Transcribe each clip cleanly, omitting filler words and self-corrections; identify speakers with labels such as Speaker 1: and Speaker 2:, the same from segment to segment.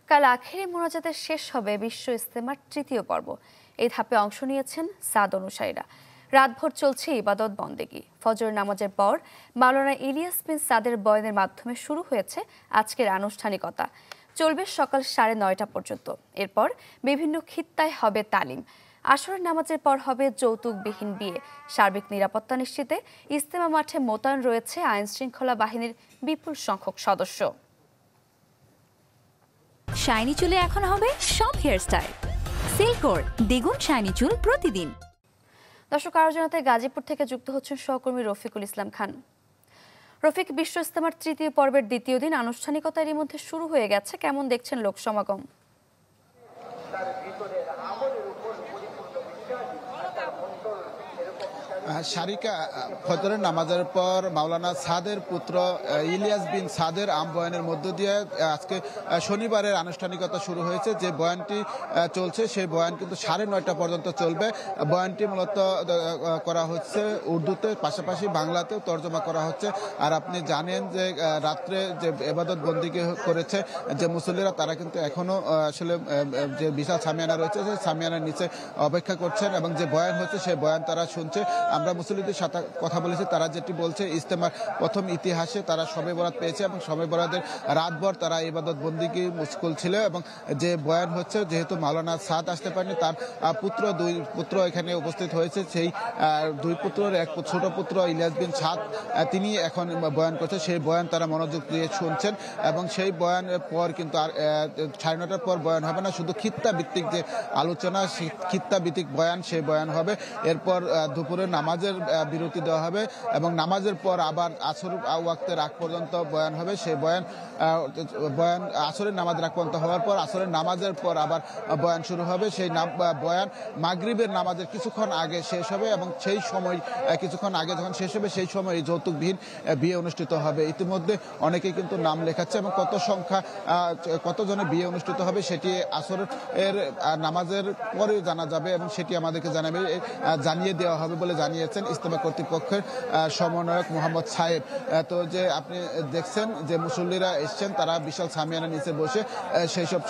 Speaker 1: কাল আখেরি মোনাজাতে শেষ হবে বিশ্ব ইজতেমার তৃতীয় পর্ব। এই ধাপে অংশ নিয়েছেন সাদ অনুসারীরা। রাতভর চলছে ইবাদত বন্দেগি। ফজর নামাজের পর মাওলানা ইলিয়াস বিন সাদের বয়ানের মাধ্যমে শুরু হয়েছে আজকের আনুষ্ঠানিকতা। চলবে সকাল 9:30 পর্যন্ত। এরপর বিভিন্ন খিত্তায় হবে তালিম। আসরের নামাজের পর হবে যৌতুকবিহীন বিয়ে। সার্বিক নিরাপত্তা নিশ্চিতে ইজতেমা মাঠে মোতায়েন রয়েছে আইন শৃঙ্খলা বাহিনীর বিপুল সংখ্যক সদস্য।
Speaker 2: শাইনি চুলে এখন হবে সব হেয়ারস্টাইল। সিল্কোর দ্বিগুণ শাইনি চুল প্রতিদিন।
Speaker 1: দর্শক, আরো জানাতে গাজীপুর থেকে যুক্ত হচ্ছেন সহকর্মী রফিকুল ইসলাম খান। রফিক, বিশ্ব ইজতেমার তৃতীয় পর্বের দ্বিতীয় দিন আনুষ্ঠানিকতা এরই মধ্যে শুরু হয়ে গেছে। কেমন দেখছেন লোক সমাগম?
Speaker 3: শারিকা, ফজরের নামাজের পর মাওলানা সাদের পুত্র ইলিয়াস বিন সাদের বয়ানের মধ্য দিয়ে আজকে শনিবারের আনুষ্ঠানিকতা শুরু হয়েছে। যে বয়ানটি চলছে সেই বয়ান কিন্তু 9:30 পর্যন্ত চলবে। বয়ানটি মূলত করা হচ্ছে উর্দুতে, পাশাপাশি বাংলাতেও তর্জমা করা হচ্ছে। আর আপনি জানেন যে রাত্রে যে ইবাদত বন্দেগি করেছে যে মুসল্লিরা, তারা কিন্তু এখনো আসলে যে বিশাল সামিয়ানা রয়েছে সেই সামিয়ানার নিচে অপেক্ষা করছেন এবং যে বয়ান হচ্ছে সেই বয়ান তারা শুনছে। আমরা মুসল্লিদের সাথে কথা বলেছি, তারা যেটি বলছে, ইজতেমার প্রথম ইতিহাসে তারা শবে বরাত পেয়েছে এবং শবে বরাতের রাতভর তারা ইবাদত বন্দেগি মুশকুল ছিল। এবং যে বয়ান হচ্ছে, যেহেতু মাওলানা সাদ আসতে পারেনি, তার দুই পুত্র এখানে উপস্থিত হয়েছে। সেই দুই পুত্রের এক ছোট পুত্র ইলিয়াস বিন সাদ, তিনি এখন বয়ান করছে। সেই বয়ান তারা মনোযোগ দিয়ে শুনছেন এবং সেই বয়ানের পর কিন্তু আর 9:30 পর বয়ান হবে না। শুধু খিত্তা ভিত্তিক যে আলোচনা, খিত্তা ভিত্তিক বয়ান, সেই বয়ান হবে। এরপর দুপুরে নামাজের বিরতি দেওয়া হবে এবং নামাজের পর আবার আসর ওয়াক্তের আগ পর্যন্ত বয়ান হবে। সেই বয়ান আসরের নামাজের আগ পর্যন্ত হওয়ার পর আসরের নামাজের পর আবার বয়ান শুরু হবে। সেই বয়ান মাগরিবের নামাজের কিছুক্ষণ আগে শেষ হবে এবং সেই সময় কিছুক্ষণ আগে যখন শেষ হবে সেই সময় যৌতুকবিহীন বিয়ে অনুষ্ঠিত হবে। ইতিমধ্যে অনেকেই কিন্তু নাম লেখাচ্ছে এবং কতজনের বিয়ে অনুষ্ঠিত হবে সেটি আসরের নামাজের পরে জানা যাবে এবং সেটি আমাদেরকে জানিয়ে দেওয়া হবে বলে জানিয়েছেন ইজতেমা কর্তৃপক্ষের সমন্বয়ক মোহাম্মদ সাহেব। তো যে আপনি দেখছেন যে মুসল্লিরা এসছেন, তারা বিশাল সামিয়ানার নিচে বসে সেই সব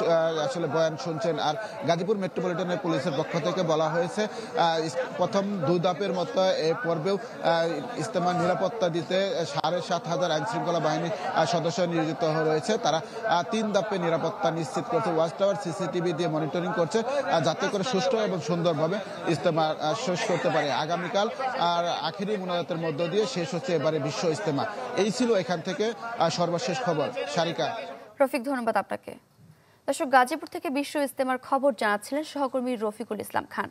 Speaker 3: আসলে বয়ান শুনছেন। আর গাজীপুর মেট্রোপলিটনের পুলিশের পক্ষ থেকে বলা হয়েছে, প্রথম 2 ধাপের মতো এ পর্বেও ইজতেমার নিরাপত্তা দিতে 7,500 আইন শৃঙ্খলা বাহিনীর সদস্য নিয়োজিত রয়েছে। তারা 3 ধাপে নিরাপত্তা নিশ্চিত করছে। ওয়াচ টাওয়ার, সিসিটিভি দিয়ে মনিটরিং করছে, যাতে করে সুষ্ঠু এবং সুন্দরভাবে ইজতেমা শেষ করতে পারে। আগামীকাল আর আখেরি মোনাজাতের মধ্য দিয়ে শেষ হচ্ছে এবারে বিশ্ব ইজতেমা। এই ছিল এখান থেকে সর্বশেষ খবর। শারিকা।
Speaker 1: রফিক, ধন্যবাদ আপনাকে। দর্শক, গাজীপুর থেকে বিশ্ব ইজতেমার খবর জানাচ্ছিলেন সহকর্মী রফিকুল ইসলাম খান।